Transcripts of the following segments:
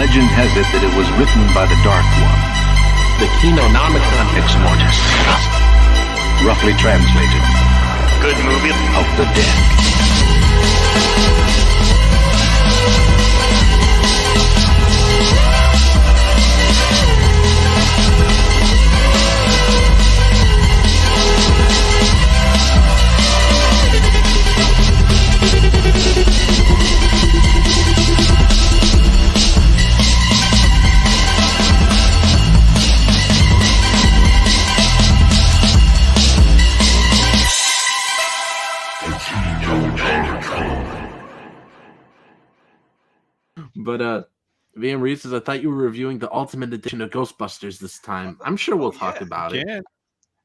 Legend has it that it was written by the Dark One. The Kinonomicon Ex Mortis. Roughly translated, Good movie. of the dead. But Van Reeves, I thought you were reviewing the Ultimate Edition of Ghostbusters this time. I'm sure we'll talk about it.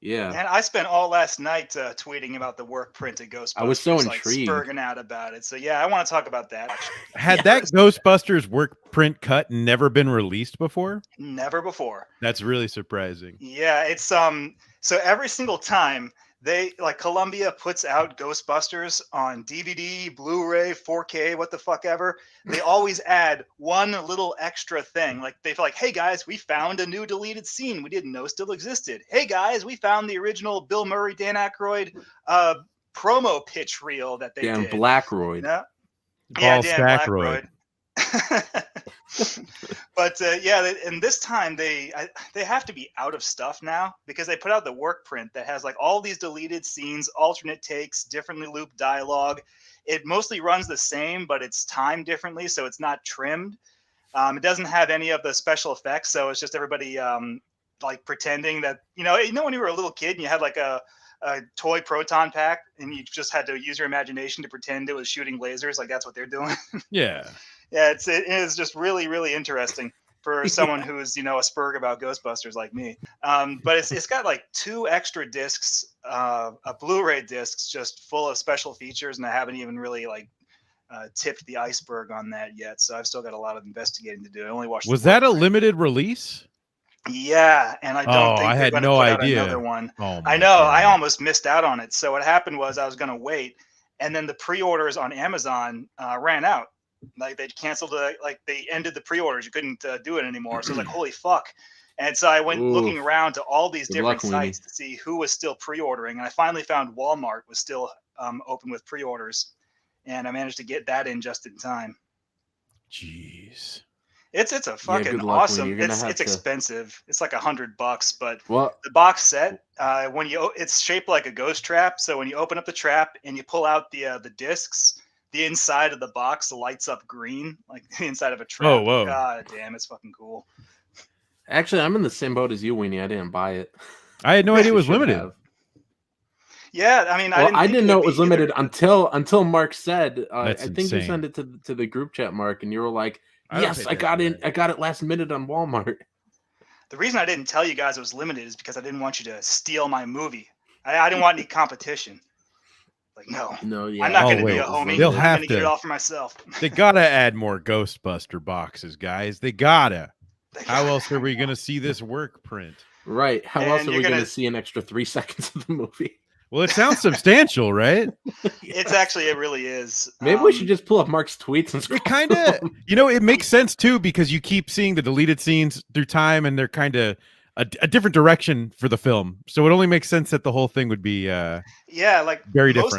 Yeah. And I spent all last night tweeting about the work print of Ghostbusters. I was so like intrigued. spurging out about it. So yeah, I want to talk about that. Had that Ghostbusters work print cut never been released before? Never before. That's really surprising. Yeah, it's so every single time they like Columbia puts out Ghostbusters on DVD, Blu-ray, 4K, what the fuck ever, they always add one little extra thing. Like they feel like, hey guys, we found a new deleted scene we didn't know still existed. Hey guys, we found the original Bill Murray, Dan Aykroyd promo pitch reel that they Dan did. Blackroyd. Yeah, Paul Dan Stackroyd. But yeah, and this time they have to be out of stuff now because they put out the work print that has like all these deleted scenes, alternate takes, differently looped dialogue. It mostly runs the same, but it's timed differently, so it's not trimmed. It doesn't have any of the special effects, so it's just everybody like pretending that you know when you were a little kid and you had like a toy proton pack and you just had to use your imagination to pretend it was shooting lasers. Like that's what they're doing. Yeah. Yeah, it is just really, really interesting for someone who's, a spurg about Ghostbusters like me. But it's got like 2 extra discs, a Blu-ray discs just full of special features, and I haven't even really like tipped the iceberg on that yet. So I've still got a lot of investigating to do. I only watched. Was that a limited release? Yeah, and I don't think I had no idea. Another one. Oh, I know. I almost missed out on it. So what happened was I was going to wait, and then the pre-orders on Amazon ran out. Like they canceled they ended the pre-orders. You couldn't do it anymore. So I was like, holy fuck. And so I went looking around to all these different sites to see who was still pre-ordering. And I finally found Walmart was still open with pre-orders. And I managed to get that in just in time. Jeez. It's a fucking awesome. It's expensive. It's like $100, but the box set, it's shaped like a ghost trap. So when you open up the trap and you pull out the discs, the inside of the box lights up green, like the inside of a trap. Oh, whoa. God damn, it's fucking cool. Actually, I'm in the same boat as you, Weenie. I didn't buy it. I had no idea it was limited. Yeah, I mean, I didn't know it was limited until Mark said, I think insane. you sent it to the group chat, Mark, and you were like, yes, I got it last minute on Walmart. The reason I didn't tell you guys it was limited is because I didn't want you to steal my movie. I didn't want any competition. Like, no, yeah. I'm not going to be a homie. They'll I'm have to to get it all for myself. They gotta add more Ghostbuster boxes, guys. They gotta. How else are we going to see this work print? Right. How else are we going to see an extra 3 seconds of the movie? Well, it sounds substantial, right? It really is. Maybe we should just pull up Mark's tweets and scroll. It kind of, it makes sense too because you keep seeing the deleted scenes through time, and they're kind of a different direction for the film. So it only makes sense that the whole thing would be very different.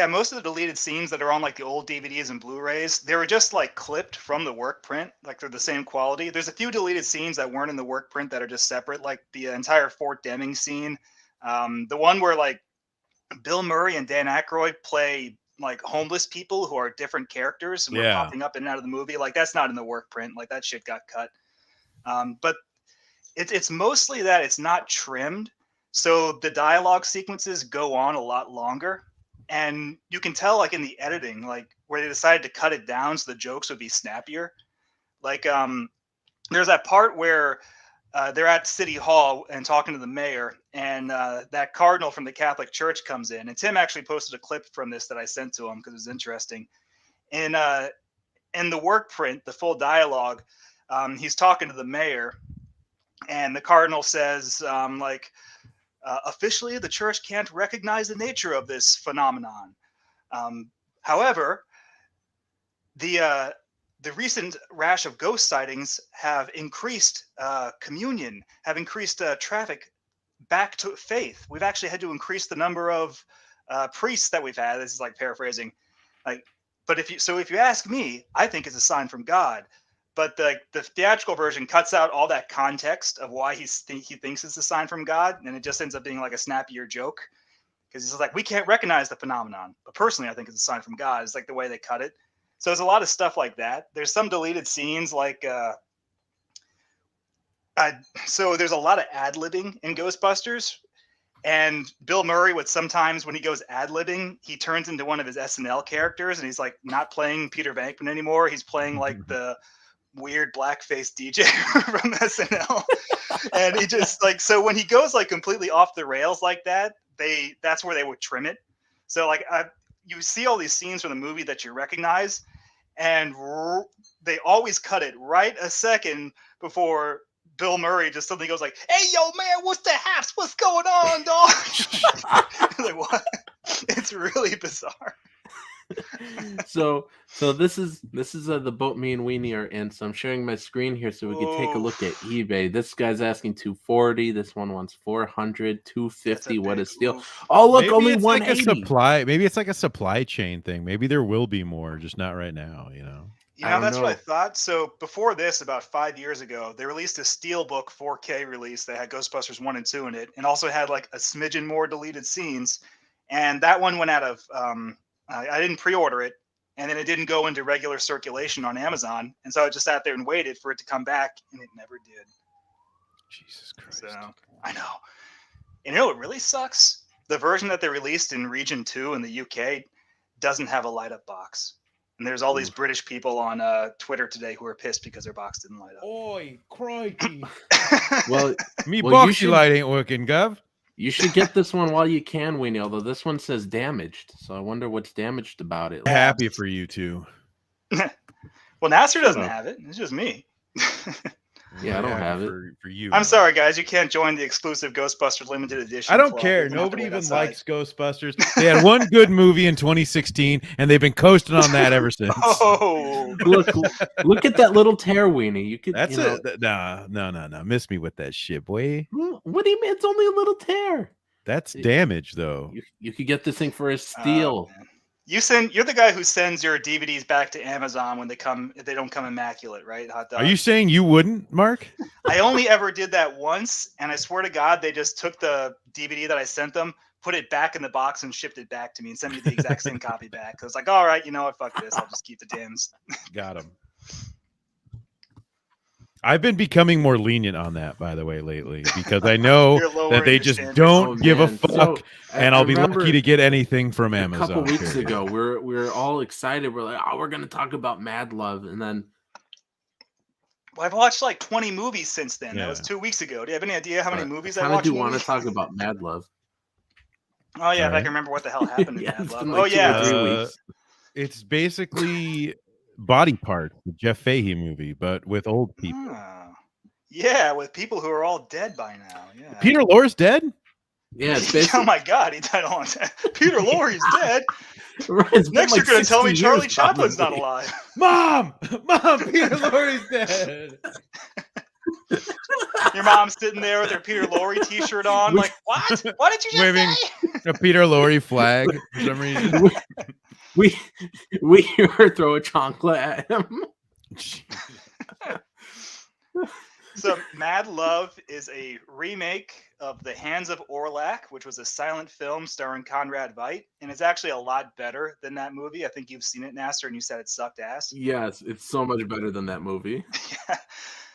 Most of the deleted scenes that are on like the old DVDs and Blu-rays, they were just like clipped from the work print, like they're the same quality. There's a few deleted scenes that weren't in the work print that are just separate, like the entire Fort Deming scene. The one where like Bill Murray and Dan Aykroyd play like homeless people who are different characters and were popping up in and out of the movie. Like that's not in the work print. Like that shit got cut. But it's mostly that it's not trimmed. So the dialogue sequences go on a lot longer. And you can tell like in the editing, like where they decided to cut it down so the jokes would be snappier. Like there's that part where they're at City Hall and talking to the mayor, and that cardinal from the Catholic Church comes in. And Tim actually posted a clip from this that I sent to him because it was interesting. And in the work print, the full dialogue, he's talking to the mayor, and the cardinal says, officially, the church can't recognize the nature of this phenomenon. However, the the recent rash of ghost sightings have increased communion, have increased traffic back to faith. We've actually had to increase the number of priests that we've had. This is like paraphrasing, like. But if you ask me, I think it's a sign from God. But the theatrical version cuts out all that context of why he thinks it's a sign from God, and it just ends up being like a snappier joke because he's like, we can't recognize the phenomenon, but personally, I think it's a sign from God. It's like the way they cut it. So there's a lot of stuff like that. There's some deleted scenes like. So there's a lot of ad-libbing in Ghostbusters. And Bill Murray would sometimes, when he goes ad-libbing, he turns into one of his SNL characters, and he's like not playing Peter Venkman anymore. He's playing like the weird blackface DJ from SNL. And he just like, so when he goes like completely off the rails like that, that's where they would trim it. So like you see all these scenes from the movie that you recognize, and they always cut it right a second before Bill Murray just suddenly goes like, "Hey, yo, man, what's the haps? What's going on, dog?" Like, what? It's really bizarre. So this is the boat me and Weenie are in. So I'm sharing my screen here so we can take a look at eBay. This guy's asking $240. This one wants $400, $250. What a steal! Oh, look, maybe only it's $180. Like a supply. Maybe it's like a supply chain thing. Maybe there will be more, just not right now. You know. That's what I thought. So before this, about 5 years ago, they released a Steelbook 4K release that had Ghostbusters 1 and 2 in it, and also had like a smidgen more deleted scenes. And that one went out of, I didn't pre-order it, and then it didn't go into regular circulation on Amazon. And so I just sat there and waited for it to come back, and it never did. Jesus Christ. So I know. And you know what really sucks? The version that they released in Region 2 in the UK doesn't have a light-up box. And there's all these British people on Twitter today who are pissed because their box didn't light up. Oi, crikey. Well, boxy light ain't working, Gov. You should get this one while you can, Weenie, although this one says damaged. So I wonder what's damaged about it. Happy for you two. Well, Nasser doesn't have it. It's just me. Yeah, I don't have it. For you. I'm sorry, guys. You can't join the exclusive Ghostbusters limited edition. I don't care. Nobody even likes Ghostbusters. They had one good movie in 2016, and they've been coasting on that ever since. Oh, look at that little tear, Weenie. You could. That's it. No. Miss me with that shit, boy. What do you mean? It's only a little tear. That's damage, though. You could get this thing for a steal. You're the guy who sends your DVDs back to Amazon when if they don't come immaculate, right? Hot dog. Are you saying you wouldn't, Mark? I only ever did that once, and I swear to God, they just took the DVD that I sent them, put it back in the box, and shipped it back to me, and sent me the exact same copy back. I was like, all right, you know what? Fuck this. I'll just keep the dams. Got him. I've been becoming more lenient on that, by the way, lately, because I know that they just don't give a fuck, and I'll be lucky to get anything from Amazon. A couple weeks ago, we're all excited. We're like, oh, we're going to talk about Mad Love, and then... Well, I've watched like 20 movies since then. Yeah. That was 2 weeks ago. Do you have any idea how many movies I watched? I do want to talk about Mad Love. Oh, yeah, if I can remember what the hell happened in Mad Love. Like 2 or 3 weeks. It's basically... Body Part, the Jeff Fahey movie, but with old people. Yeah, with people who are all dead by now. Yeah. Peter Lorre's dead? Yeah, it's basically... Oh my God, he died a long time. Peter Lorre's dead. Right, next, you're going to tell me Charlie Chaplin's not alive. Mom, Peter Lorre's dead. Your mom's sitting there with her Peter Lorre T-shirt on, like, what? What did you just waving say? A Peter Lorre flag for some reason. We hear her throw a chancla at him. So Mad Love is a remake of The Hands of Orlac, which was a silent film starring Conrad Veidt, and it's actually a lot better than that movie. I think you've seen it, Nasser, and you said it sucked ass. Yes, it's so much better than that movie. Yeah.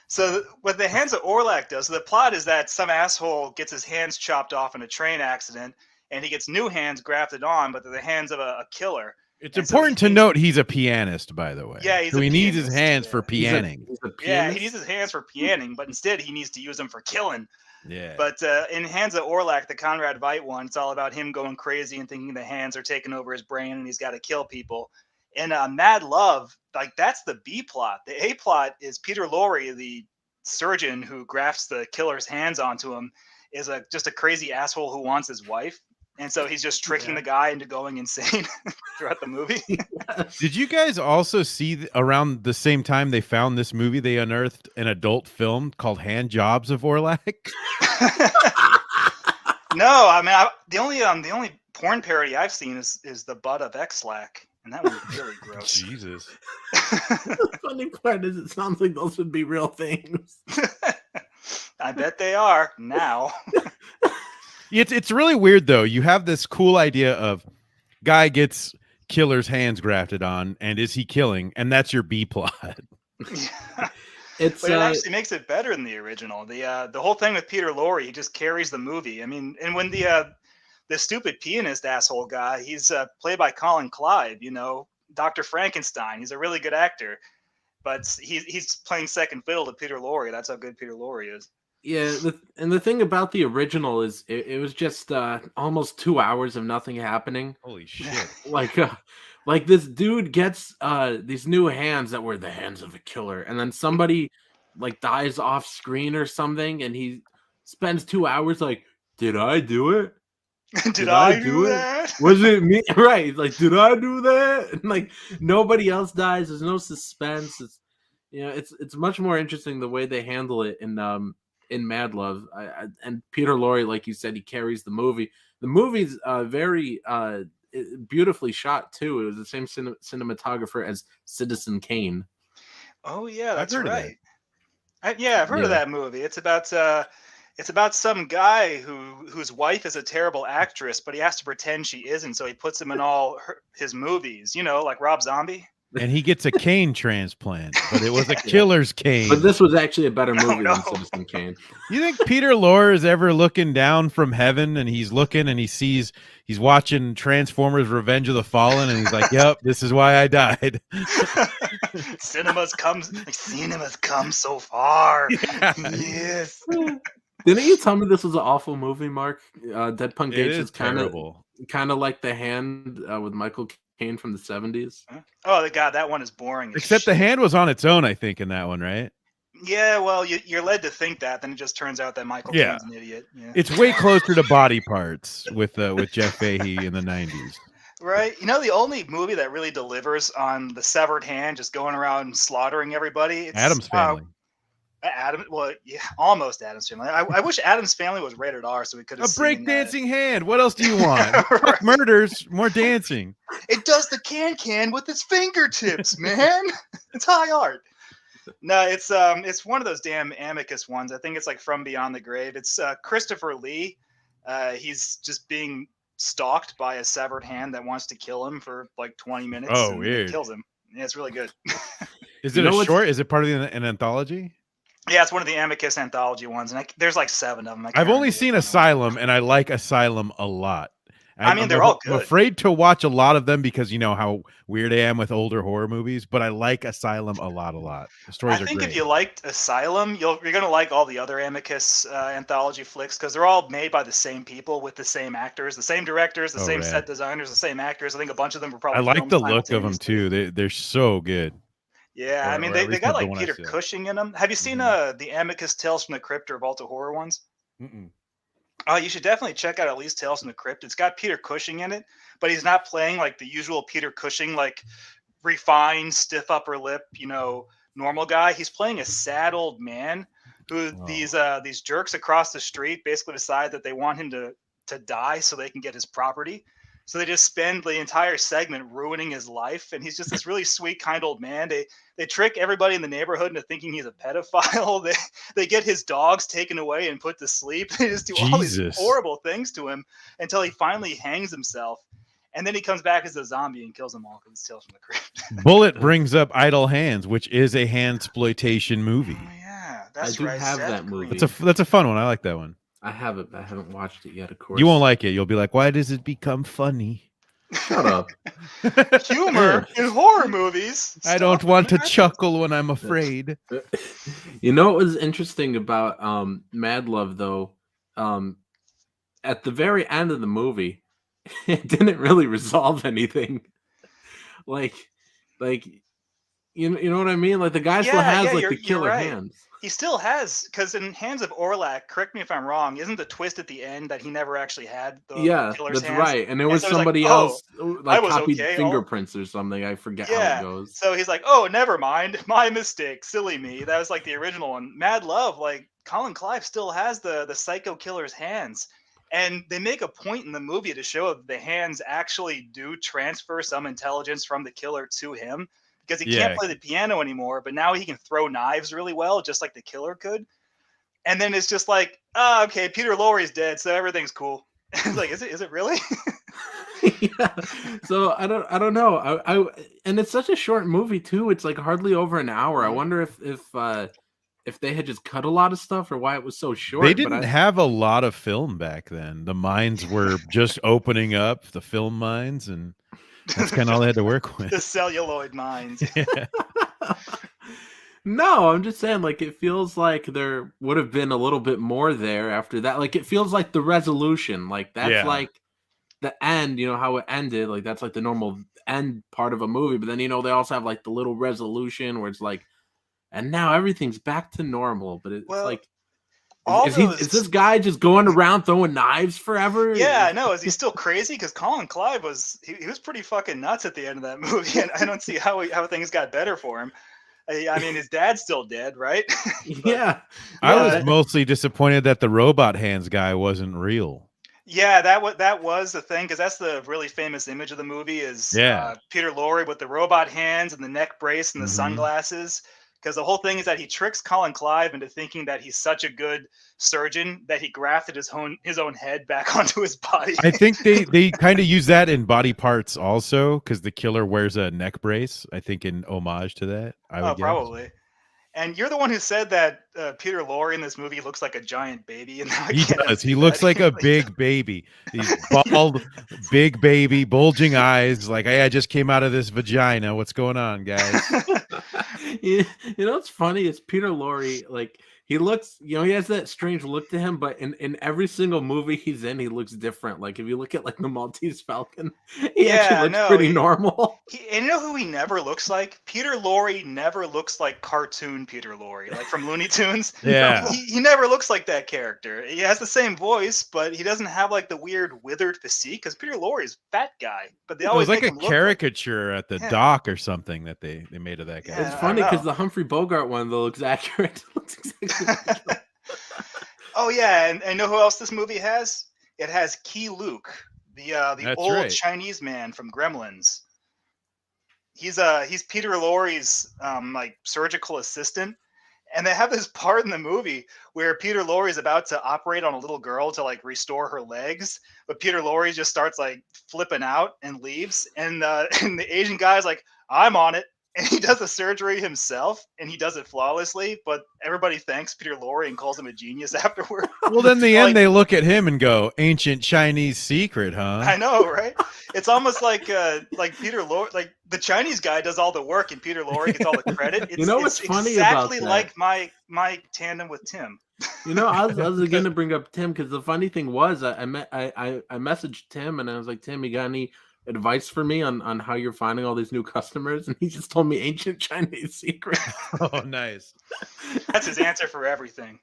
So what The Hands of Orlac does, the plot is that some asshole gets his hands chopped off in a train accident, and he gets new hands grafted on, but they're the hands of a killer. It's important to note he's a pianist, by the way. Yeah, so he needs his hands for pianing. Yeah, he needs his hands for pianing, but instead he needs to use them for killing. Yeah. But in Hands of Orlac, the Conrad Veidt one, it's all about him going crazy and thinking the hands are taking over his brain and he's got to kill people. In Mad Love, like that's the B plot. The A plot is Peter Lorre, the surgeon who grafts the killer's hands onto him, is just a crazy asshole who wants his wife. And so he's just tricking the guy into going insane throughout the movie. Did you guys also see around the same time they found this movie, they unearthed an adult film called Hand Jobs of Orlac? No, I mean the only porn parody I've seen is the butt of X-Lack, and that one's really gross. Jesus. The funny part is it sounds like those would be real things. I bet they are now. It's really weird though. You have this cool idea of guy gets killer's hands grafted on, and is he killing? And that's your B plot. Yeah. But it actually makes it better than the original. The whole thing with Peter Lorre, he just carries the movie. I mean, and when the stupid pianist asshole guy, he's played by Colin Clive, Dr. Frankenstein. He's a really good actor, but he's playing second fiddle to Peter Lorre. That's how good Peter Lorre is. Yeah, and the thing about the original is it was just almost 2 hours of nothing happening. Holy shit! Like this dude gets these new hands that were the hands of a killer, and then somebody like dies off screen or something, and he spends 2 hours like, did I do it? Did I do that? Was it me? Right? Like, did I do that? And like nobody else dies. There's no suspense. It's it's much more interesting the way they handle it in Mad Love. And Peter Lorre, like you said, he carries the movie. The movie's very beautifully shot too. It was the same cinematographer as Citizen Kane. Oh yeah, that's right. I've heard of that movie. It's about some guy whose wife is a terrible actress, but he has to pretend she isn't. So he puts him in all his movies, like Rob Zombie. And he gets a cane transplant, but it was a killer's cane. But this was actually a better movie than Citizen Kane. You think Peter Lorre is ever looking down from heaven and he's looking and he's watching Transformers Revenge of the Fallen and he's like, yep, this is why I died. Cinema's come so far. Yeah. Yes. Didn't you tell me this was an awful movie, Mark? Dead Punk Gates is kind of like The Hand with Michael Caine from the 70s. Oh, God, that one is boring. Except the hand was on its own, I think, in that one, right? Yeah, well, you're led to think that. Then it just turns out that Michael Caine's an idiot. Yeah. It's way closer to Body Parts with Jeff Fahey in the 90s. Right. The only movie that really delivers on the severed hand just going around slaughtering everybody. It's Addams Family. Almost Addams Family. I wish Addams Family was rated R so we could have a breakdancing hand. What else do you want? Right. Murders, more dancing. It does the can with its fingertips, man. It's high art. No, it's one of those damn Amicus ones. I think it's like From Beyond the Grave. It's Christopher Lee. He's just being stalked by a severed hand that wants to kill him for like 20 minutes. Oh, weird. It kills him. Yeah, it's really good. Is it a short? Is it part of an anthology? Yeah, it's one of the Amicus anthology ones, and there's like 7 of them. I've only seen Asylum, and I like Asylum a lot. They're all good. I'm afraid to watch a lot of them because you know how weird I am with older horror movies, but I like Asylum a lot. The stories are great. I think if you liked Asylum, you're going to like all the other Amicus anthology flicks because they're all made by the same people with the same actors, the same directors, the same set designers, the same actors. I think a bunch of them were probably. I like the look of them too. They're so good. Yeah, they got like Peter Cushing in them. Have you seen the Amicus Tales from the Crypt or Vault of Horror ones? Mm-mm. Oh, you should definitely check out at least Tales from the Crypt. It's got Peter Cushing in it, but he's not playing like the usual Peter Cushing, like refined, stiff upper lip, normal guy. He's playing a sad old man who these jerks across the street basically decide that they want him to die so they can get his property. So they just spend the entire segment ruining his life, and he's just this really sweet, kind old man. They trick everybody in the neighborhood into thinking he's a pedophile. They get his dogs taken away and put to sleep. They just do all these horrible things to him until he finally hangs himself, and then he comes back as a zombie and kills them all because it's Tales from the Crypt. Bullet brings up Idle Hands, which is a handsploitation movie. Oh, yeah, that's right. I do have that movie. That's a fun one. I like that one. I haven't watched it yet, of course. You won't like it. You'll be like, why does it become funny? Shut up. Humor in horror movies. I don't want to chuckle when I'm afraid. You know what was interesting about Mad Love, though? At the very end of the movie, it didn't really resolve anything. Like You know what I mean? Like the guy still has like the killer right. hands. He still has, because in Hands of Orlac, correct me if I'm wrong, isn't the twist at the end that he never actually had the killer's that's hands? right. And there was so somebody else like copied okay. fingerprints or something. I forget how it goes. So he's like, oh, never mind. My mistake. Silly me. That was like the original one. Mad Love, like Colin Clive still has the psycho killer's hands. And they make a point in the movie to show that the hands actually do transfer some intelligence from the killer to him, because he can't play the piano anymore, but now he can throw knives really well, just like the killer could. And then it's just like, oh, okay, Peter Lorre's dead, so everything's cool. It's like, is it really? Yeah. So I don't know. I and it's such a short movie too. It's like hardly over an hour. I wonder if they had just cut a lot of stuff or why it was so short. They didn't have a lot of film back then. The mines were just opening up, the film mines, and that's kind of all they had to work with. The celluloid mines. Yeah. No, I'm just saying, like, it feels like there would have been a little bit more there after that. Like, it feels like the resolution, like that's like the end, you know, how it ended. Like, that's like the normal end part of a movie. But then, you know, they also have like the little resolution where it's like, and now everything's back to normal. But it's like, is this guy just going around throwing knives forever? Yeah, I know. Is he still crazy? Because Colin Clive was he was pretty fucking nuts at the end of that movie, and I don't see how things got better for him. I mean, his dad's still dead, right? But, I was mostly disappointed that the robot hands guy wasn't real. Yeah, that was the thing, because that's the really famous image of the movie is Peter Lorre with the robot hands and the neck brace and the sunglasses. Because the whole thing is that he tricks Colin Clive into thinking that he's such a good surgeon that he grafted his own head back onto his body. I think they kind of use that in Body Parts also, because the killer wears a neck brace. I think in homage to that. I would guess. Probably. And you're the one who said that Peter Lorre in this movie looks like a giant baby. And he does. He looks like a big baby. He's bald, big baby, bulging eyes. Like, hey, I just came out of this vagina. What's going on, guys? You know what's funny is Peter Lorre, like, he looks, you know, he has that strange look to him, but in every single movie he's in, he looks different. Like, if you look at like the Maltese Falcon, he actually looks pretty normal. And you know who he never looks like? Peter Lorre never looks like cartoon Peter Lorre, like from Looney Tunes. Yeah. He never looks like that character. He has the same voice, but he doesn't have like the weird withered physique, because Peter Lorre is a fat guy. But they always make a caricature at the dock or something that they made of that guy. It's funny because the Humphrey Bogart one looks accurate. Looks exactly Oh yeah, and know who else this movie has? It has Key Luke, the old Chinese man from Gremlins. He's Peter Lorre's like surgical assistant, and they have this part in the movie where Peter Lorre is about to operate on a little girl to like restore her legs, but Peter Lorre just starts like flipping out and leaves, and the Asian guy's like, "I'm on it." And he does the surgery himself, and he does it flawlessly, but everybody thanks Peter Lorre and calls him a genius afterward. Well, then in the end, they look at him and go, ancient Chinese secret, huh? I know, right? It's almost like Peter Lorre, like the Chinese guy does all the work, and Peter Lorre gets all the credit. It's, you know what's funny exactly about that? Like my tandem with Tim. You know, I was going to bring up Tim, because the funny thing was I messaged Tim, and I was like, Tim, you got any advice for me on how you're finding all these new customers? And he just told me ancient Chinese secret. Oh, nice. That's his answer for everything.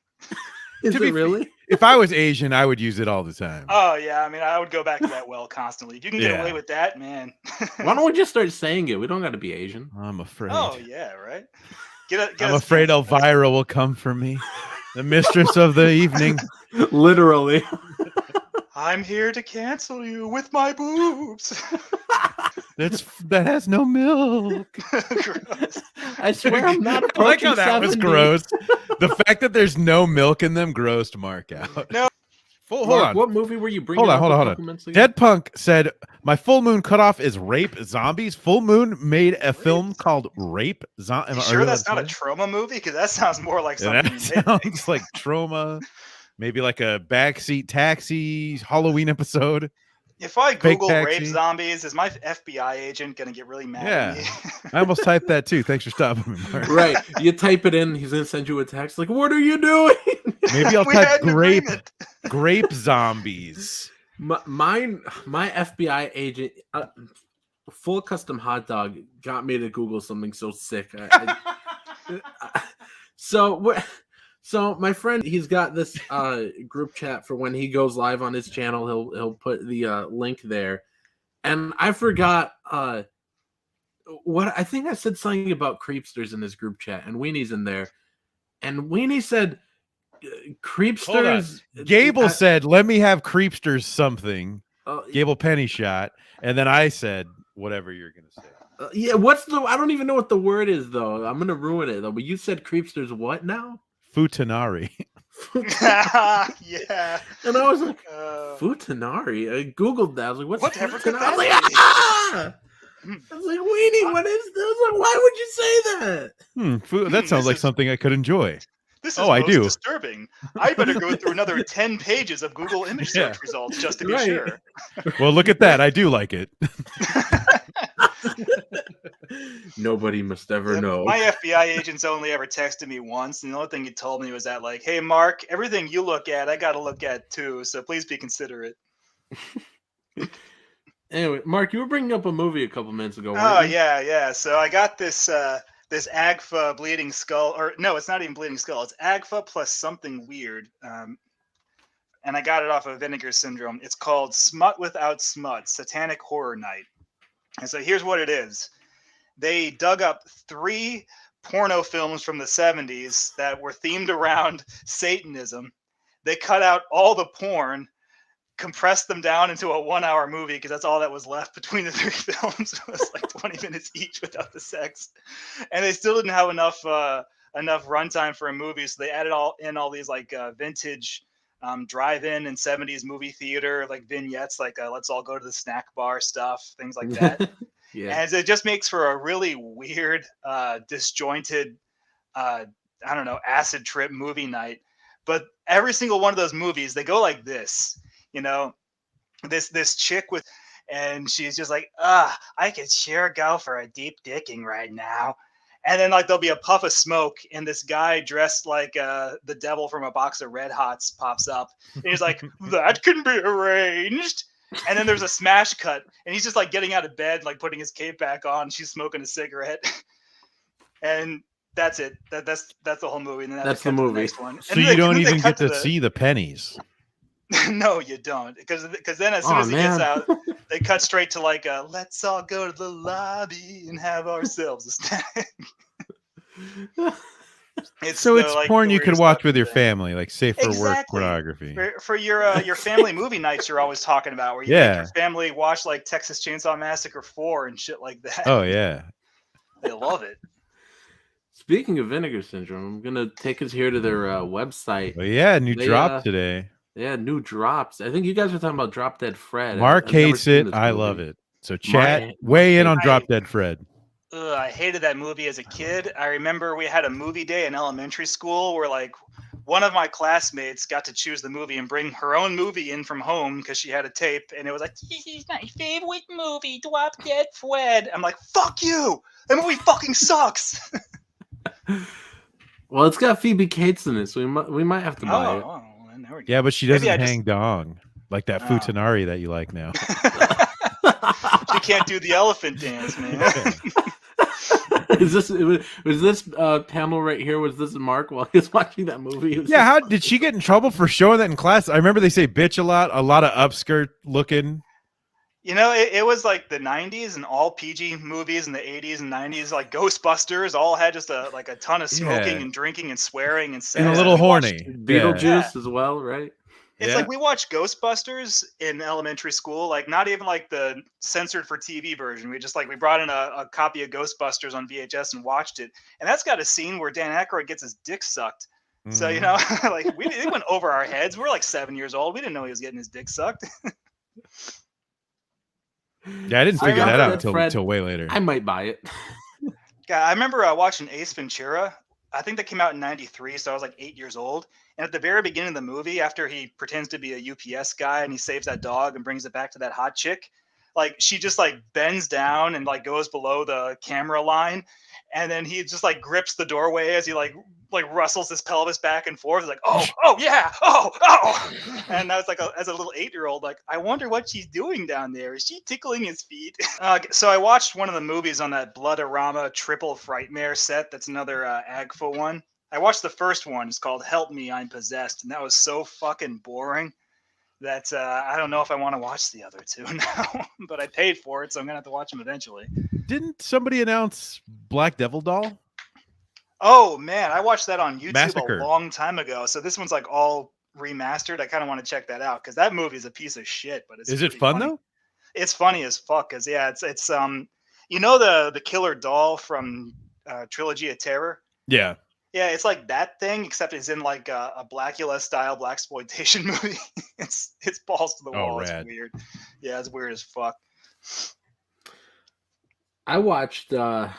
Is it really? If I was Asian, I would use it all the time. Oh yeah, I mean, I would go back to that well constantly. If you can get away with that, man. Why don't we just start saying it? We don't got to be Asian. I'm afraid. Oh yeah, right. I'm afraid Elvira will come for me, the mistress of the evening. Literally. I'm here to cancel you with my boobs. That has no milk. I swear I'm not. I like how that 70. Was gross. The fact that there's no milk in them grossed Mark out. No. Hold on. What movie were you bringing? Hold on. Dead Punk said, "My full moon cutoff is rape zombies." Full Moon made a film called Rape Zombies. You sure that's not a trauma movie? Because that sounds more like something. That sounds like trauma. Maybe like a backseat taxi Halloween episode. If I Google rape zombies, is my FBI agent going to get really mad at me? I almost typed that too. Thanks for stopping me, Mark. Right. You type it in, he's going to send you a text like, what are you doing? Maybe I'll type grape zombies. My FBI agent, full custom hot dog got me to Google something so sick. So my friend, he's got this group chat for when he goes live on his channel. He'll put the link there, and I forgot what I think I said something about creepsters in this group chat, and Weenie's in there, and Weenie said creepsters. Gable said, "Let me have creepsters something." Gable Penny shot, and then I said whatever you're gonna say. Yeah, what's the? I don't even know what the word is though. I'm gonna ruin it though. But you said creepsters. What now? Futanari. Yeah. And I was like, Futanari. I googled that. I was like, what's whatever? Futanari? I was like, ah! I was like, Weenie, what is this? I was like, why would you say that? That sounds like something I could enjoy. This is most disturbing. I better go through another 10 pages of Google image search results just to be sure. Well, look at that. I do like it. Nobody must ever know. My FBI agent's only ever texted me once, and the only thing he told me was that, like, hey, Mark, everything you look at, I got to look at too, so please be considerate. Anyway, Mark, you were bringing up a movie a couple minutes ago. Oh, yeah. So I got this this Agfa bleeding skull, or no, it's not even bleeding skull. It's Agfa plus something weird. And I got it off of Vinegar Syndrome. It's called Smut Without Smut, Satanic Horror Night. And so here's what it is. They dug up 3 porno films from the 70s that were themed around Satanism. They cut out all the porn, compressed them down into a 1-hour movie because that's all that was left between the 3 films. It was like 20 minutes each without the sex, and they still didn't have enough runtime for a movie, so they added all these like vintage drive-in and 70s movie theater like vignettes, like let's all go to the snack bar stuff, things like that. Yeah, and it just makes for a really weird, disjointed, I don't know, acid trip movie night. But every single one of those movies, they go like this. You know, this chick and she's just like, I could sure go for a deep dicking right now. And then like there'll be a puff of smoke and this guy dressed like the devil from a box of Red Hots pops up. And he's like, that can be arranged. And then there's a smash cut and he's just like getting out of bed, like putting his cape back on. She's smoking a cigarette. And that's it. That's the whole movie. And then that's the movie. The next one. So you don't even get to see the pennies. No, you don't, because then as soon as he gets out, they cut straight to like let's all go to the lobby and have ourselves a snack. It's like porn you could watch with your family, like safe for work pornography. For your family movie nights you're always talking about, where you make your family watch like Texas Chainsaw Massacre 4 and shit like that. Oh yeah, they love it. Speaking of Vinegar Syndrome, I'm gonna take us here to their website. Oh yeah, new drop today. Yeah, new drops. I think you guys were talking about Drop Dead Fred. Mark hates it. I love it. So chat, weigh in on Drop Dead Fred. I hated that movie as a kid. I remember we had a movie day in elementary school where like one of my classmates got to choose the movie and bring her own movie in from home because she had a tape, and it was like, this is my favorite movie, Drop Dead Fred. I'm like, fuck you! That movie fucking sucks! Well, it's got Phoebe Cates in it, so we might have to buy it. Oh. Yeah, but she doesn't hang dong like that Futanari that you like now. She can't do the elephant dance, man. Was this panel right here? Was this Mark while he was watching that movie? Yeah, how did she get in trouble for showing that in class? I remember they say bitch a lot of upskirt looking. You know, it was like the 90s and all PG movies in the 80s and 90s, like Ghostbusters, all had just a ton of smoking and drinking and swearing and sex. And a little horny. Beetlejuice as well, right? It's like we watched Ghostbusters in elementary school, like not even like the censored for TV version. We brought in a copy of Ghostbusters on VHS and watched it. And that's got a scene where Dan Aykroyd gets his dick sucked. So, you know, like it went over our heads. We're like 7 years old. We didn't know he was getting his dick sucked. Yeah, I didn't figure that out until way later. I might buy it. Yeah, I remember watching Ace Ventura. I think that came out in 93, so I was like 8 years old. And at the very beginning of the movie, after he pretends to be a UPS guy and he saves that dog and brings it back to that hot chick, like she just like bends down and like goes below the camera line, and then he just like grips the doorway as he like rustles his pelvis back and forth. He's like, oh yeah, oh, and I was like, as a little 8-year-old, like, I wonder what she's doing down there. Is she tickling his feet? So I watched one of the movies on that Bloodorama Triple Frightmare set. That's another Agfa one. I watched the first one. It's called Help Me, I'm Possessed, and that was so fucking boring that I don't know if I want to watch the other two now. But I paid for it, so I'm gonna have to watch them eventually. Didn't somebody announce Black Devil Doll? Oh man, I watched that on YouTube Massacre. a long time ago. So this one's like all remastered. I kind of want to check that out because that movie is a piece of shit. But it's Is it fun funny. though? It's funny as fuck. Cause yeah, it's you know the killer doll from Trilogy of Terror. Yeah. Yeah, it's like that thing, except it's in like a Blackula style blaxploitation movie. it's balls to the wall. Rad. It's weird. Yeah, it's weird as fuck. I watched The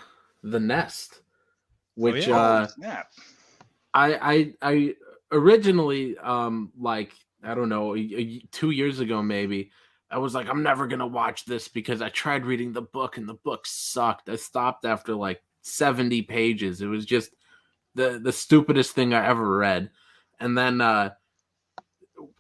Nest, which yeah. I originally like, I don't know, 2 years ago maybe, I was like, I'm never gonna watch this because I tried reading the book and the book sucked. I stopped after like 70 pages. It was just the stupidest thing I ever read. And then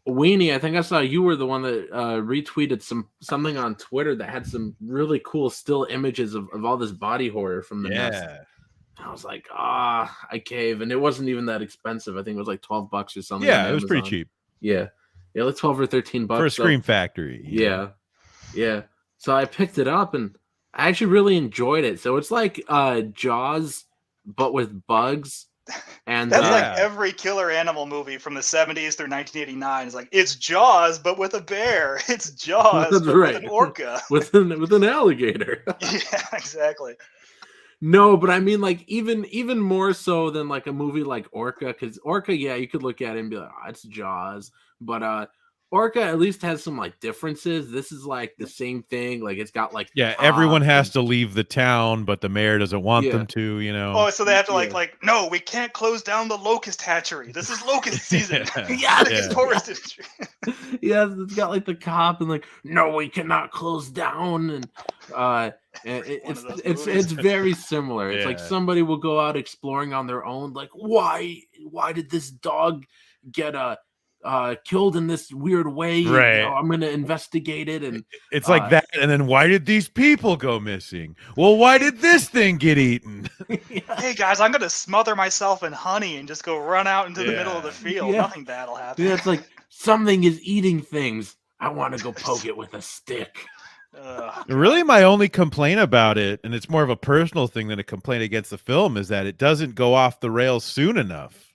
Weenie, I think I saw you were the one that retweeted something on Twitter that had some really cool still images of all this body horror from The Nest. I was like, I cave. And it wasn't even that expensive. I think it was like $12 or something. Yeah, it was pretty cheap. Yeah, like 12 or 13 bucks for a Scream Factory. Yeah. So I picked it up and I actually really enjoyed it. So it's like Jaws, but with bugs. And that's like every killer animal movie from the 70s through 1989. It's like, it's Jaws, but with a bear. It's Jaws, but with an orca. with an alligator. Yeah, exactly. No, but I mean, like, even more so than like a movie like Orca, because Orca, yeah, you could look at it and be like, it's Jaws, but Orca at least has some like differences. This is like the same thing. Like, it's got like everyone has to leave the town, but the mayor doesn't want them to. You know. Oh, so they have to like no, we can't close down the locust hatchery. This is locust season. It's tourist industry. Yeah, it's got like the cop and like, no, we cannot close down, and it's very similar. It's like somebody will go out exploring on their own. Like, why did this dog get killed in this weird way? Right. I'm gonna investigate it. And it's like that. And then why did these people go missing? Well, why did this thing get eaten? Hey guys, I'm gonna smother myself in honey and just go run out into the middle of the field. Nothing bad will happen. Yeah, it's like something is eating things. I want to go poke it with a stick. Really, my only complaint about it, and it's more of a personal thing than a complaint against the film, is that it doesn't go off the rails soon enough.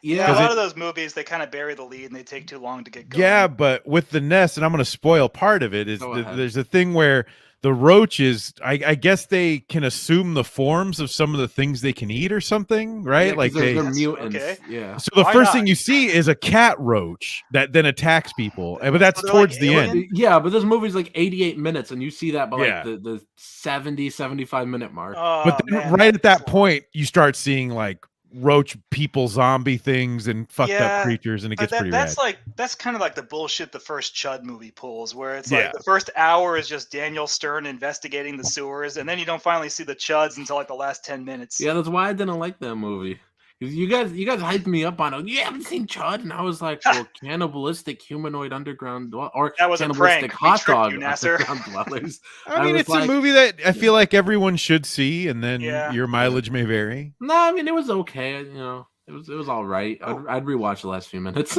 Yeah, a lot of those movies, they kind of bury the lead and they take too long to get going. Yeah, but with The Nest, and I'm going to spoil part of it, is there's a thing where the roaches, I guess they can assume the forms of some of the things they can eat or something, right? Yeah, like they're mutants. Okay. Yeah. So the first thing you see is a cat roach that then attacks people, but that's towards like the alien? end. Yeah, but this movie's like 88 minutes, and you see that by Yeah. like the 70, 75 minute mark. But then right at that point, you start seeing like roach people zombie things and fucked up creatures, and it gets pretty rad. That's kind of like the bullshit the first Chud movie pulls, where it's like the first hour is just Daniel Stern investigating the sewers, and then you don't finally see the Chuds until like the last 10 minutes. Yeah, that's why I didn't like that movie. You guys hyped me up on it. You haven't seen Chud, and I was like, well, cannibalistic humanoid underground or that was cannibalistic a hot dog underground dwellers. I mean, it's a movie that I feel like everyone should see, and then your mileage may vary. No, I mean, it was okay. You know, it was all right. I'd rewatch the last few minutes.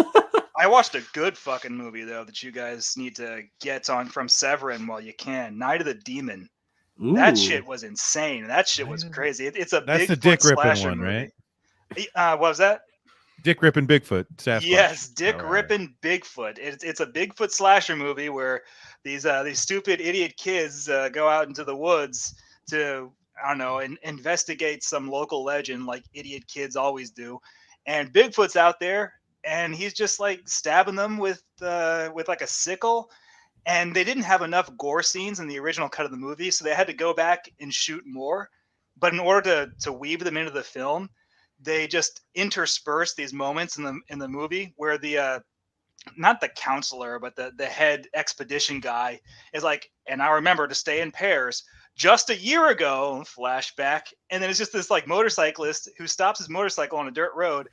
I watched a good fucking movie though that you guys need to get on from Severin while you can. Night of the Demon. Ooh. That shit was insane. That shit was crazy. It's a that's Bigfoot the Dick Rippin' one, movie. right? What was that? Dick Rippin' Bigfoot. Sasquatch. Yes, Dick Rippin' Bigfoot. It's a Bigfoot slasher movie where these stupid idiot kids go out into the woods to, I don't know, investigate some local legend like idiot kids always do. And Bigfoot's out there and he's just like stabbing them with like a sickle. And they didn't have enough gore scenes in the original cut of the movie, so they had to go back and shoot more. But in order to weave them into the film, they just intersperse these moments in the movie where the not the counselor, but the head expedition guy is like, and I remember to stay in pairs. Just a year ago, flashback, and then it's just this like motorcyclist who stops his motorcycle on a dirt road,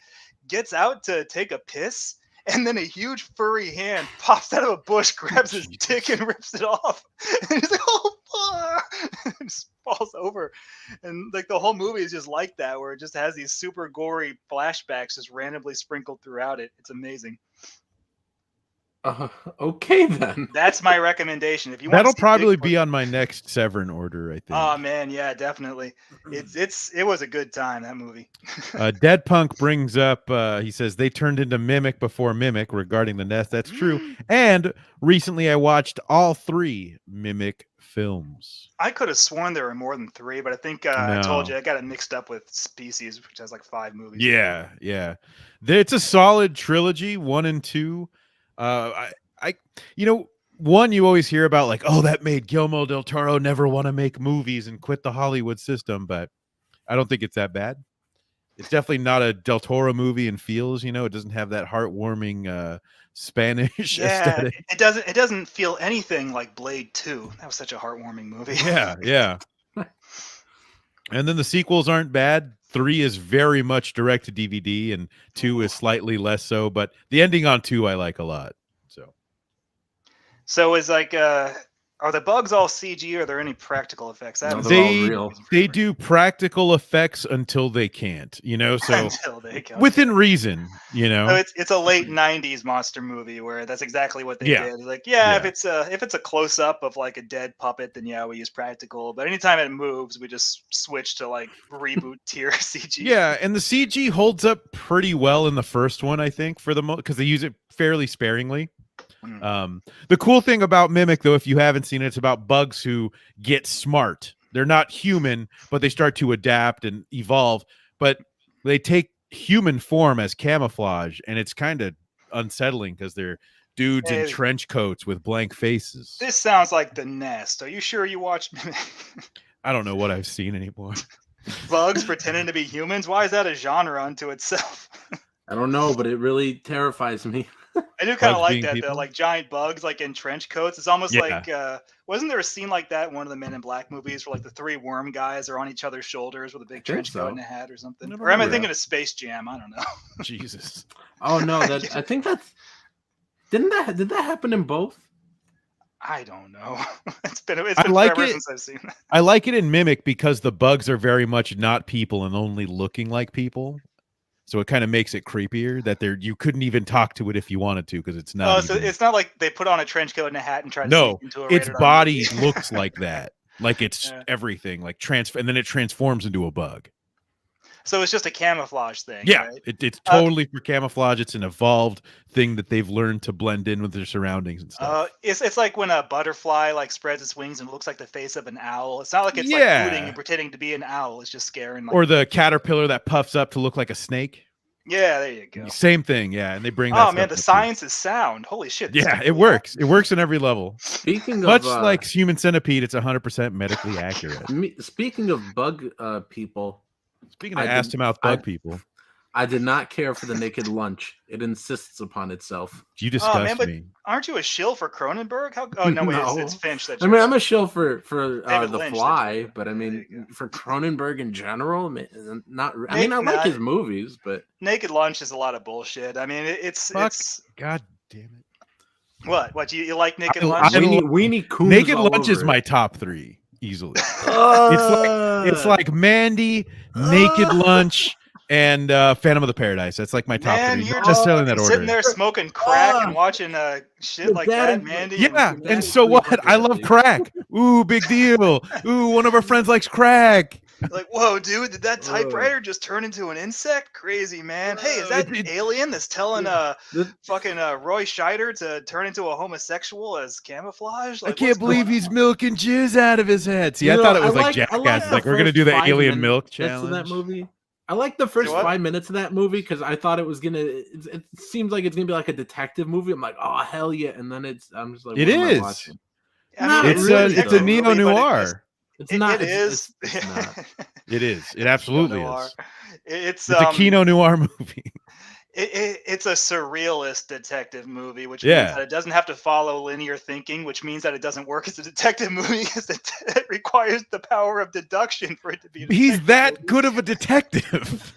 gets out to take a piss, and then a huge furry hand pops out of a bush, grabs his dick, and rips it off. And he's like, "Oh, and just falls over." And like the whole movie is just like that, where it just has these super gory flashbacks just randomly sprinkled throughout it. It's amazing. Okay then. That's my recommendation. If you That'll want to probably be on my next Severin order, I think. Oh man, yeah, definitely. It was a good time, that movie. Dead Punk brings up, he says they turned into Mimic before Mimic regarding the nest. That's true. And recently I watched all 3 Mimic films. I could have sworn there were more than 3, but I think I told you I got it mixed up with Species, which has like 5 movies. Yeah. It's a solid trilogy, 1 and 2. One you always hear about, like, oh, that made Guillermo del Toro never want to make movies and quit the Hollywood system, but I don't think it's that bad. It's definitely not a del Toro movie in feels, it doesn't have that heartwarming Spanish aesthetic. It doesn't feel anything like Blade 2. That was such a heartwarming movie. Yeah. And then the sequels aren't bad. 3 is very much direct to DVD, and 2 is slightly less so. But the ending on 2 I like a lot. So is like, are the bugs all CG, or are there any practical effects? No, they're all real. They do practical effects until they can't, so until they can. Within reason, So it's a late '90s monster movie where that's exactly what they did. Like, if it's a close up of like a dead puppet, then we use practical. But anytime it moves, we just switch to like reboot tier CG. Yeah, and the CG holds up pretty well in the first one, I think, for the because they use it fairly sparingly. The cool thing about Mimic, though, if you haven't seen it, it's about bugs who get smart. They're not human, but they start to adapt and evolve. But they take human form as camouflage, and it's kind of unsettling because they're dudes in trench coats with blank faces. This sounds like The Nest. Are you sure you watched Mimic? I don't know what I've seen anymore. Bugs pretending to be humans? Why is that a genre unto itself? I don't know, but it really terrifies me. I do kind of like that, though, like giant bugs like in trench coats. It's almost like wasn't there a scene like that in one of the Men in Black movies where like the 3 worm guys are on each other's shoulders with a big trench coat and a hat or something? Or am I thinking of Space Jam? I don't know. Jesus. Oh no, I think that's did that happen in both? I don't know. It's been forever since I've seen that. I like it in Mimic because the bugs are very much not people and only looking like people. So it kind of makes it creepier that you couldn't even talk to it if you wanted to because it's not. Oh, so it's not like they put on a trench coat and a hat and try to sneak into a its body looks like that, like it's everything, like and then it transforms into a bug. So it's just a camouflage thing. Yeah, right? It's totally for camouflage. It's an evolved thing that they've learned to blend in with their surroundings and stuff. It's like when a butterfly like spreads its wings and it looks like the face of an owl. It's not like it's like hooting and pretending to be an owl. It's just scaring. Or the caterpillar that puffs up to look like a snake. Yeah, there you go. Same thing, and they bring that. Oh man, the science is sound. Holy shit! Yeah, it works. It works in every level. Speaking much like Human Centipede, it's 100% medically accurate. Speaking of bug people. Speaking of ass-to-mouth bug people. I did not care for the naked lunch. It insists upon itself. You disgust me. Aren't you a shill for Cronenberg? No. It's Finch. I mean, I'm a shill for The Fly, but I mean, for Cronenberg in general, not. I mean, I like his movies, but Naked Lunch is a lot of bullshit. I mean, it's God damn it. What? You like Naked Lunch? Weenie Coons. Naked Lunch is my top 3 easily. It's like Mandy, Naked Lunch, and Phantom of the Paradise. That's like my top 3. You're just necessarily in that order. Sitting there smoking crack and watching shit like that, Mandy. Yeah, and so what? I love crack. Ooh, big deal. Ooh, one of our friends likes crack. Like, whoa, dude, did that typewriter just turn into an insect? Crazy, man. Hey, is that an alien that's telling fucking Roy Scheider to turn into a homosexual as camouflage? Like, I can't believe he's milking jizz out of his head. See, I thought it was like Jackass. Like, we're going to do the alien milk challenge. In that movie. I like the first 5 minutes of that movie because I thought it was gonna. It seems like it's gonna be like a detective movie. I'm like, oh hell yeah, and then I'm just like, it is. It's a neo noir. It's not. It is. It's not. It is. It absolutely is. It's a Kino noir movie. It's a surrealist detective movie, which means that it doesn't have to follow linear thinking, which means that it doesn't work as a detective movie because it requires the power of deduction for it to be. He's that good of a detective.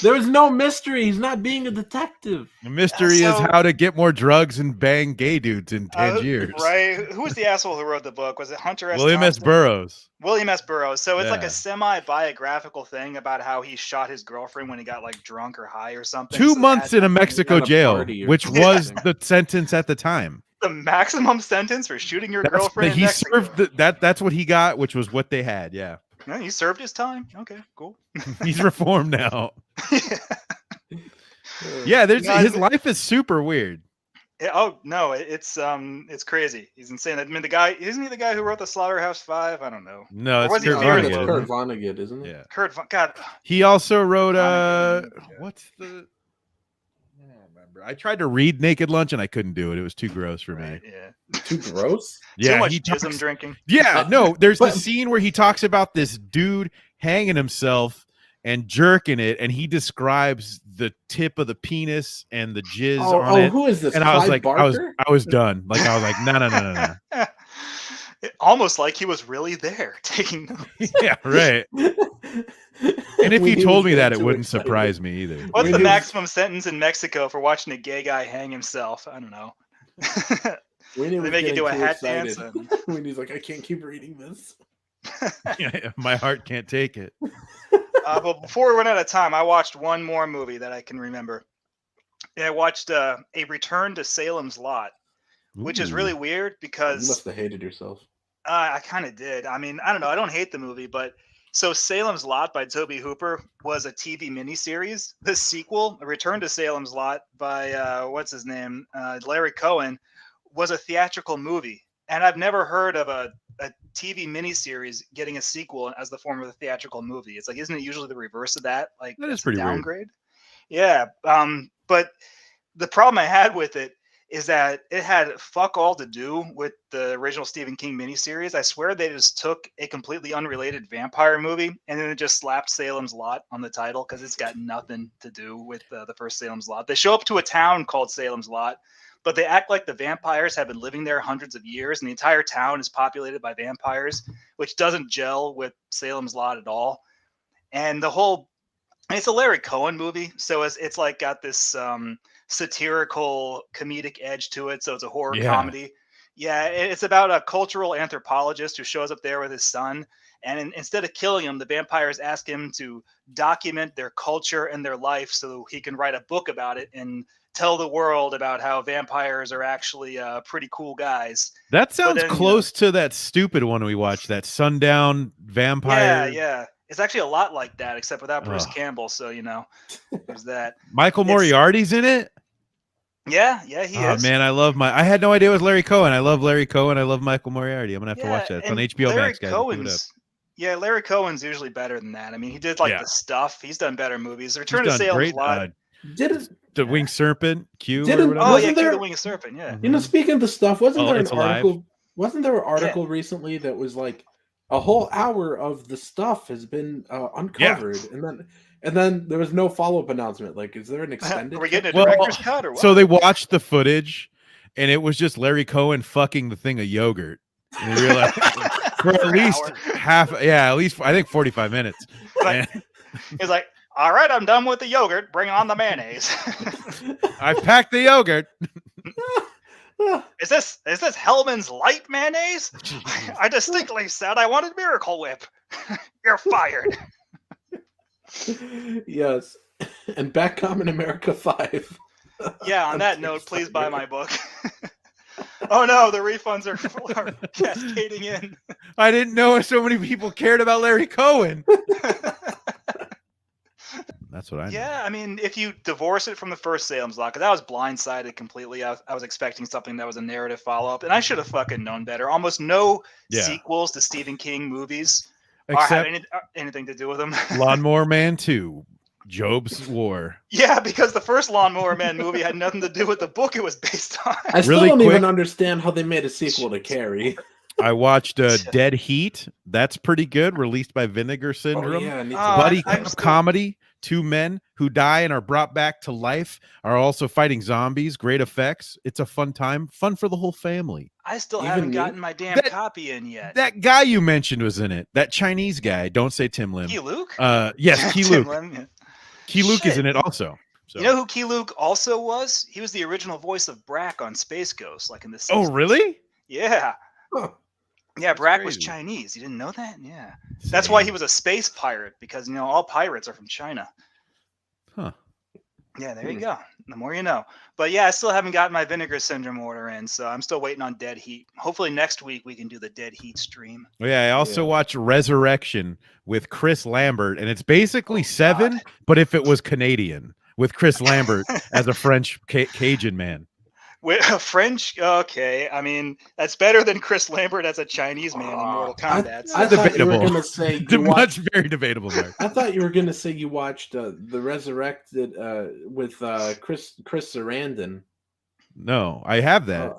There is no mystery. He's not being a detective. The mystery is how to get more drugs and bang gay dudes in Tangiers. Right? Who was the asshole who wrote the book? Was it Hunter S. William S. Thompson? Burroughs. William S. Burroughs. So it's like a semi-biographical thing about how he shot his girlfriend when he got like drunk or high or something. 2 months in a Mexico jail, which was the sentence at the time. The maximum sentence for shooting your girlfriend in Mexico. Served that's what he got, which was what they had. Yeah. Yeah, he served his time. Okay, cool. He's reformed now. Yeah, his life is super weird. Oh no, it's crazy. He's insane. I mean, isn't he the guy who wrote the Slaughterhouse-Five? I don't know. No, it's Kurt Vonnegut, isn't it? Yeah. God. He also wrote what's the? I don't remember. I tried to read Naked Lunch and I couldn't do it. It was too gross for me. Yeah. Too gross? Yeah, too much jism drinking. Yeah, no. There's a scene where he talks about this dude hanging himself and jerking it, and he describes the tip of the penis and the jizz on it. Who is this? And I was like, I was done. Like I was like, no. Almost like he was really there taking notes. Yeah, right. And if he told me that, it wouldn't surprise me either. What's the maximum sentence in Mexico for watching a gay guy hang himself? I don't know. They make you do a hat dance. When he's like, I can't keep reading this. Yeah, my heart can't take it. But before we run out of time, I watched one more movie that I can remember. I watched A Return to Salem's Lot, which is really weird because you must have hated yourself. I kind of did. I mean, I don't know. I don't hate the movie, but so Salem's Lot by Tobe Hooper was a TV miniseries. The sequel, A Return to Salem's Lot by what's his name, Larry Cohen, was a theatrical movie. And I've never heard of a TV miniseries getting a sequel as the form of a theatrical movie. It's like, isn't it usually the reverse of that? Like, that is pretty downgrade. Weird. Yeah. But the problem I had with it is that it had fuck all to do with the original Stephen King miniseries. I swear they just took a completely unrelated vampire movie and then it just slapped Salem's Lot on the title because it's got nothing to do with the first Salem's Lot. They show up to a town called Salem's Lot, but they act like the vampires have been living there hundreds of years and the entire town is populated by vampires, which doesn't gel with Salem's Lot at all. And it's a Larry Cohen movie, so it's like got this satirical comedic edge to it, so it's a horror comedy. Yeah, it's about a cultural anthropologist who shows up there with his son, and instead of killing him, the vampires ask him to document their culture and their life so he can write a book about it and tell the world about how vampires are actually pretty cool guys. That sounds close to that stupid one we watched, that Sundown Vampire. Yeah. It's actually a lot like that, except without Bruce Campbell. So, there's that. Michael Moriarty's in it? Yeah, he is. Oh, man, I had no idea it was Larry Cohen. I love Larry Cohen. I love Michael Moriarty. I'm going to have to watch that. It's on HBO Max, guys. Larry Cohen's usually better than that. I mean, he did The Stuff. He's done better movies. Return to Salem's Lot. The Winged Serpent, Q. Q the Winged Serpent, yeah. Speaking of The Stuff, wasn't there an article? Wasn't there an article recently that was like, a whole hour of the stuff has been uncovered, and then there was no follow-up announcement. Like, is there an extended? Are we getting a director's cut or what? So they watched the footage, and it was just Larry Cohen fucking the thing of yogurt. And they realized for at least at least I think 45 minutes. He's like, "All right, I'm done with the yogurt. Bring on the mayonnaise." I packed the yogurt. Is this Hellman's Light mayonnaise? I distinctly said I wanted Miracle Whip. You're fired. Yes. And back Common America 5. Yeah, on that note, please buy my book. Oh no, the refunds are cascading in. I didn't know so many people cared about Larry Cohen. That's what I know. Yeah, I mean, if you divorce it from the first Salem's Lot, because I was blindsided completely. I was expecting something that was a narrative follow-up, and I should have fucking known better. Almost no sequels to Stephen King movies have anything to do with them. Lawnmower Man 2, Job's War. Yeah, because the first Lawnmower Man movie had nothing to do with the book it was based on. I still don't even understand how they made a sequel to Carrie. I watched Dead Heat. That's pretty good. Released by Vinegar Syndrome. Oh, yeah, I need to Buddy I'm cop still- comedy. 2 men who die and are brought back to life are also fighting zombies. Great effects. It's a fun time. Fun for the whole family. I still Even haven't me? gotten my damn That- copy in yet. That guy you mentioned was in it. That Chinese guy. Don't say Tim Lim. Key Luke? Yes, Key Tim Luke. Lim, yeah. Key Luke is Shit. in it also. So. You know who Key Luke also was? He was the original voice of Brack on Space Ghost, like in the 60s. Oh, really? Yeah. Huh. Yeah, Brack was crazy. Chinese. You didn't know that? Yeah. That's why he was a space pirate, because, all pirates are from China. Huh. Yeah, there you go. The more you know. But yeah, I still haven't gotten my Vinegar Syndrome order in, so I'm still waiting on Dead Heat. Hopefully next week we can do the Dead Heat stream. Oh, yeah, I also watched Resurrection with Chris Lambert, and it's basically Oh, Seven, God. but if it was Canadian, with Chris Lambert as a French Cajun man. French, okay. I mean, that's better than Chris Lambert as a Chinese man in Mortal Kombat. I thought you were Debatable. gonna say you Much watched, very debatable, Mark. I thought you were gonna say you watched the Resurrected with Chris Sarandon. No, I have that.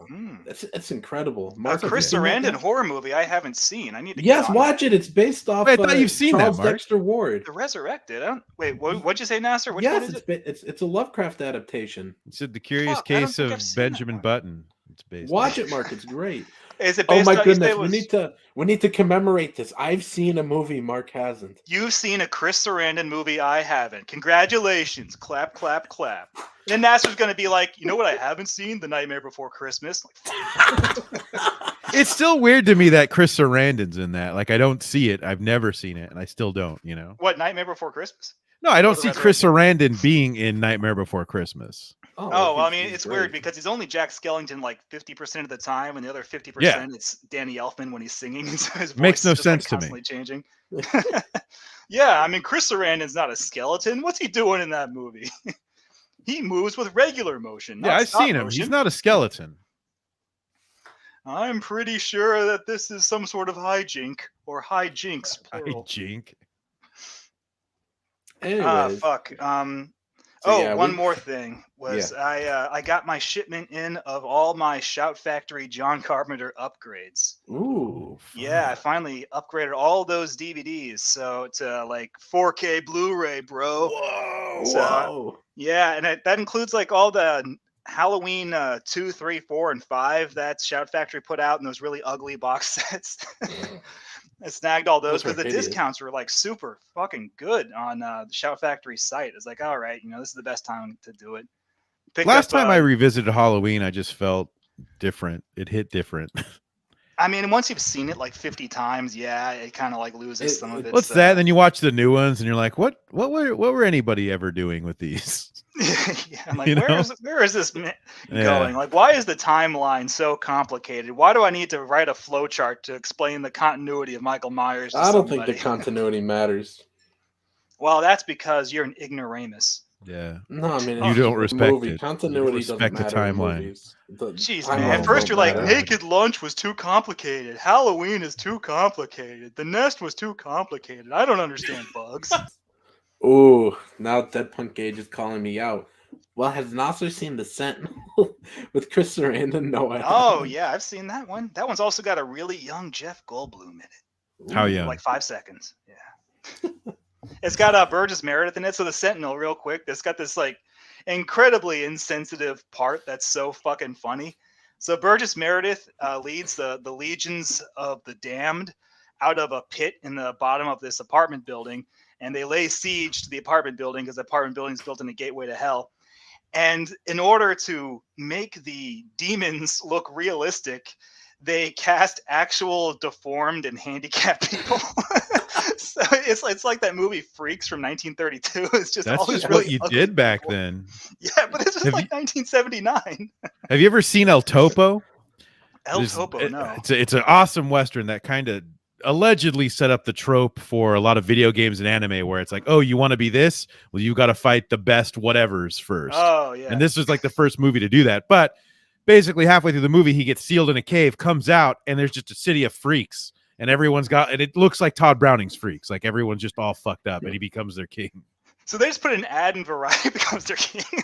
It's incredible. A Mark, have Chris you seen that Sarandon yet? horror movie I haven't seen. I need to Yes, get on watch it. It's based off. Wait, I thought you've seen that, Charles Mark. Dexter Ward. The Resurrected. Wait, what'd you say, Nasser? Which one Yes, is it? it's a Lovecraft adaptation. It's the Curious Fuck, I don't Case think of I've seen that Benjamin one. Button. It's based. Watch on. it, Mark. It's great. Is it Oh based my on? you said goodness, it we need to commemorate this. I've seen a movie Mark hasn't. You've seen a Chris Sarandon movie I haven't. Congratulations. Clap, clap, clap. And then Nasser's going to be like, you know what I haven't seen? The Nightmare Before Christmas. Like, It's still weird to me that Chris Sarandon's in that. Like, I don't see it. I've never seen it, and I still don't. what, Nightmare Before Christmas? No, I don't the see Chris Sarandon being in Nightmare Before Christmas. Oh, well, I he's- mean, he's it's great. weird because he's only Jack Skellington like 50% of the time, and the other 50% Yeah. it's Danny Elfman when he's singing. So his voice Makes no is just, like, sense to me. constantly changing. Yeah, I mean, Chris Sarandon's not a skeleton. What's he doing in that movie? He moves with regular motion. Yeah, not I've stop seen him. motion. He's not a skeleton. I'm pretty sure that this is some sort of hijink or hijinks I plural. jink. Anyways, Fuck. So, yeah, one we- more thing was I got my shipment in of all my Shout Factory John Carpenter upgrades. Ooh, Yeah, I finally upgraded all those DVDs, so to like 4K Blu-ray, bro. whoa, So, whoa. Yeah, and that includes like all the Halloween 2, 3, 4, and 5 that Shout Factory put out in those really ugly box sets. I snagged all those Those are because the hideous. discounts were like super fucking good on the Shout Factory site. It's like, all right, this is the best time to do it. Picked Last up, time I revisited Halloween, I just felt different. It hit different. I mean, once you've seen it like 50 times, yeah, it kind of like loses some of its. What's that? Then you watch the new ones, and you're like, what were anybody ever doing with these? Yeah, I'm like, You know? where is this going? Yeah. Like, why is the timeline so complicated? Why do I need to write a flowchart to explain the continuity of Michael Myers? To I don't think the somebody? continuity matters. Well, that's because you're an ignoramus. Yeah. No, I mean You don't the respect movie. it. Continuity You doesn't respect the matter in timeline. movies. Jeez, Timelines man. At first, you're don't like, matter. Naked Lunch was too complicated. Halloween is too complicated. The Nest was too complicated. I don't understand bugs. Ooh, now Dead Punk Gage is calling me out. Well, has Nasser seen The Sentinel with Chris Sarandon? No, I Oh, haven't. yeah, I've seen that one. That one's also got a really young Jeff Goldblum in it. How young? Like 5 seconds. Yeah. It's got Burgess Meredith in it. So the Sentinel, real quick, it's got this like incredibly insensitive part that's so fucking funny. So Burgess Meredith leads the legions of the damned out of a pit in the bottom of this apartment building, and they lay siege to the apartment building because the apartment building is built in a gateway to hell. And in order to make the demons look realistic, they cast actual deformed and handicapped people. So it's like that movie Freaks from 1932. It's just That's all just these what really you ugly did back people. then. Yeah, but this is Have like 1979. Have you ever seen El Topo? El Topo, no. It's an awesome Western that kind of allegedly set up the trope for a lot of video games and anime where it's like, oh, you want to be this? Well, you got to fight the best whatevers first. Oh, yeah. And this was like the first movie to do that. But basically halfway through the movie, he gets sealed in a cave, comes out, and there's just a city of freaks. And everyone's got, and it looks like Todd Browning's Freaks. Like everyone's just all fucked up and he becomes their king. So they just put an ad in Variety becomes their king.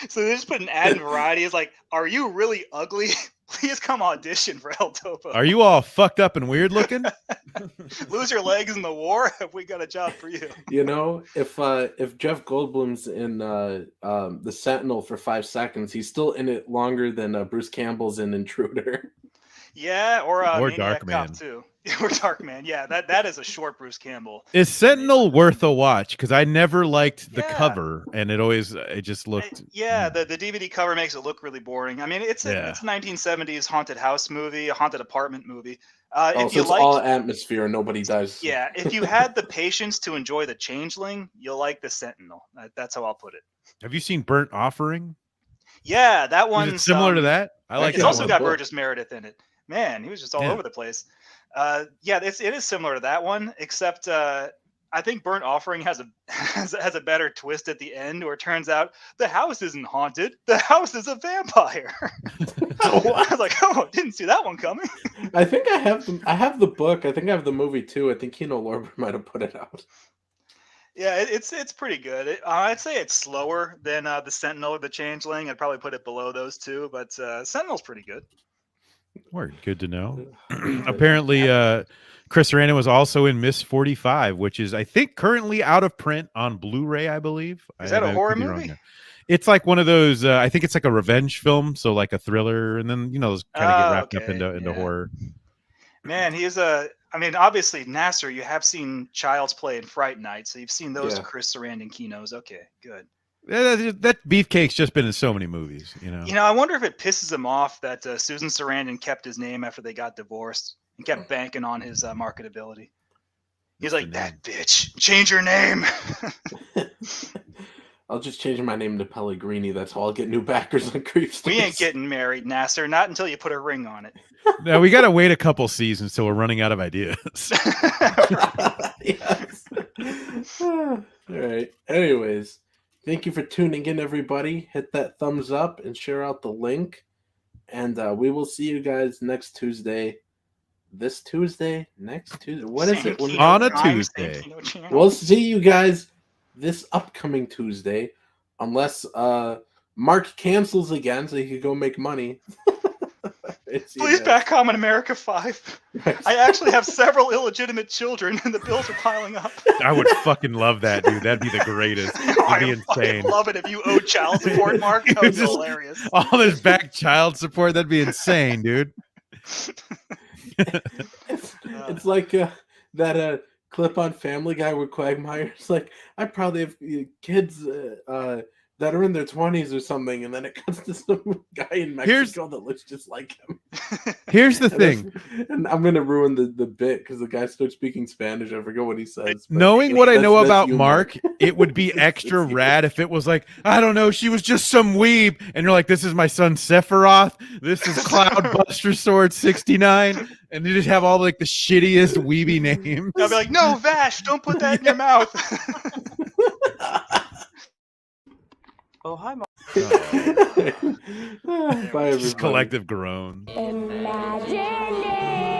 So they just put an ad in Variety. It's like, are you really ugly? please come audition for El Topo. Are you all fucked up and weird looking? Lose your legs in the war? Have we got a job for you? You know, if Jeff Goldblum's in the Sentinel for 5 seconds, he's still in it longer than Bruce Campbell's in Intruder. Yeah, or Dark Man too. Or Dark Man. Yeah, that is a short Bruce Campbell. Is Sentinel worth a watch? Because I never liked the cover, and it just looked. The DVD cover makes it look really boring. I mean, it's a 1970s haunted house movie, a haunted apartment movie. If it's all atmosphere, nobody dies. Yeah, if you had the patience to enjoy The Changeling, you'll like The Sentinel. That's how I'll put it. Have you seen Burnt Offering? Yeah, that one's similar to that. I like. It's also got Burgess Meredith in it. Man, he was just all over the place. It is similar to that one, except I think Burnt Offering has a better twist at the end, where it turns out the house isn't haunted. The house is a vampire. I was like, oh, didn't see that one coming. I think I have the book. I think I have the movie too. I think Kino Lorber might have put it out. Yeah, it's pretty good. I'd say it's slower than the Sentinel or the Changeling. I'd probably put it below those two, but Sentinel's pretty good. Word, good to know. Apparently, Chris Sarandon was also in Miss 45, which is, I think, currently out of print on Blu-ray, I believe. Is that a horror movie? It's like one of those, I think it's like a revenge film, so like a thriller, and then, those kind of get wrapped up into horror. Man, obviously, Nasser, you have seen Child's Play and Fright Night, so you've seen those Chris Sarandon Kinos. Okay, good. That beefcake's just been in so many movies, I wonder if it pisses him off that Susan Sarandon kept his name after they got divorced and kept banking on his marketability. He's like, that bitch, change your name. I'll just change my name to Pellegrini. That's all. I'll get new backers on Creepsters. We ain't getting married, Nasser. Not until you put a ring on it. No, we got to wait a couple seasons till we're running out of ideas. Yes. All right. Anyways. Thank you for tuning in, everybody. Hit that thumbs up and share out the link. And we will see you guys next Tuesday. This Tuesday? Next Tuesday? What is it? On a Tuesday. We'll see you guys this upcoming Tuesday. Unless Mark cancels again so he can go make money. Please back Common America 5. I actually have several illegitimate children, and the bills are piling up. I would fucking love that, dude. That'd be the greatest. It'd be insane. I love it if you owe child support, Mark. That would be hilarious. All this back child support, that'd be insane, dude. It's like that clip on Family Guy where Quagmire's like, I probably have kids that are in their 20s or something, and then it comes to some guy in Mexico that looks just like him. Here's the thing. And I'm going to ruin the bit because the guy starts speaking Spanish. I forget what he says. Knowing what I know about Mark, it would be extra rad if it was like, I don't know, she was just some weeb. And you're like, this is my son Sephiroth. This is Cloudbuster Sword 69. And they just have all like the shittiest weeby names. I'll be like, no, Vash, don't put that in your mouth. Oh, hi, Mom. Bye, everybody. Just collective groan. Imagine it.